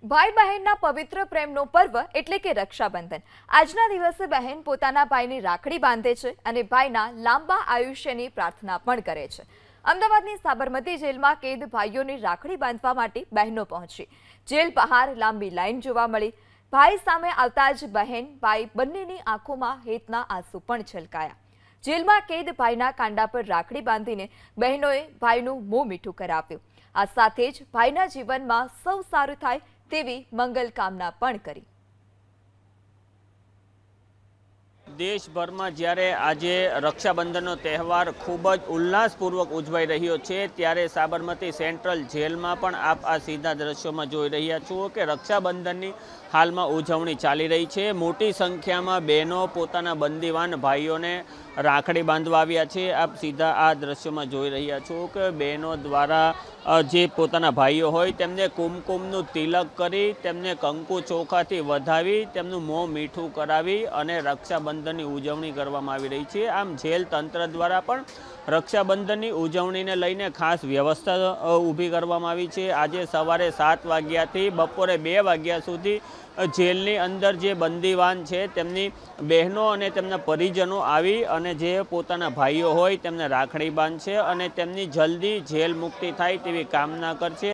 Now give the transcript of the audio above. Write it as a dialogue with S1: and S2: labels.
S1: ભાઈ બહેનના પવિત્ર પ્રેમનો પર્વ એટલે કે રક્ષાબંધન। આજના દિવસે બહેન પોતાના ભાઈની રાખડી બાંધે છે અને ભાઈના લાંબા આયુષ્યની પ્રાર્થના પણ કરે છે। અમદાવાદની સાબરમતી જેલમાં કેદ ભાઈઓની રાખડી બાંધવા માટે બહેનો પહોંચી। જેલ બહાર લાંબી લાઈન જોવા મળી। ભાઈ સામે આવતા જ બહેન ભાઈ બંનેની આંખોમાં હેતના આંસુ પણ છલકાયા। જેલમાં કેદ ભાઈના કાંડા પર રાખડી બાંધીને બહેનોએ ભાઈનું મોં મીઠું કરાવ્યું। આ સાથે જ ભાઈના જીવનમાં સૌ સારું થાય તેવી મંગલ કામના પણ કરી।
S2: દેશભરમાં જ્યારે આજે રક્ષાબંધનનો તહેવાર ખૂબ જ ઉલ્લાસપૂર્વક ઉજવાઈ રહ્યો છે, ત્યારે સાબરમતી સેન્ટ્રલ જેલમાં પણ આપ આ સીધા દ્રશ્યોમાં જોઈ રહ્યા છો કે રક્ષાબંધનની હાલમાં ઉજવણી ચાલી રહી છે। મોટી સંખ્યામાં બહેનો પોતાના બંદીવાન ભાઈઓને રાખડી બાંધવા આવ્યા છે। આપ સીધા આ દ્રશ્યોમાં જોઈ રહ્યા છો કે બહેનો દ્વારા જે પોતાના ભાઈઓ હોય તેમને કુમકુમનું તિલક કરી, તેમને કંકુ ચોખાથી વધાવી, તેમનું મોં મીઠું કરાવી અને રક્ષાબંધનની ઉજવણી કરવામાં આવી રહી છે। આમ જેલ તંત્ર દ્વારા પણ રક્ષાબંધનની ઉજવણીને લઈને ખાસ વ્યવસ્થા ઊભી કરવામાં આવી છે। આજે સવારે 7 વાગ્યાથી બપોરે 2 વાગ્યા સુધી જેલની અંદર જે બંદીવાન છે તેમની બહેનો અને તેમના પરિજનો આવી અને જે પોતાના ભાઈઓ હોય તેમને રાખડી બાંધશે અને તેમની જલ્દી જેલ મુક્તિ થાય તેવી કામના કરશે।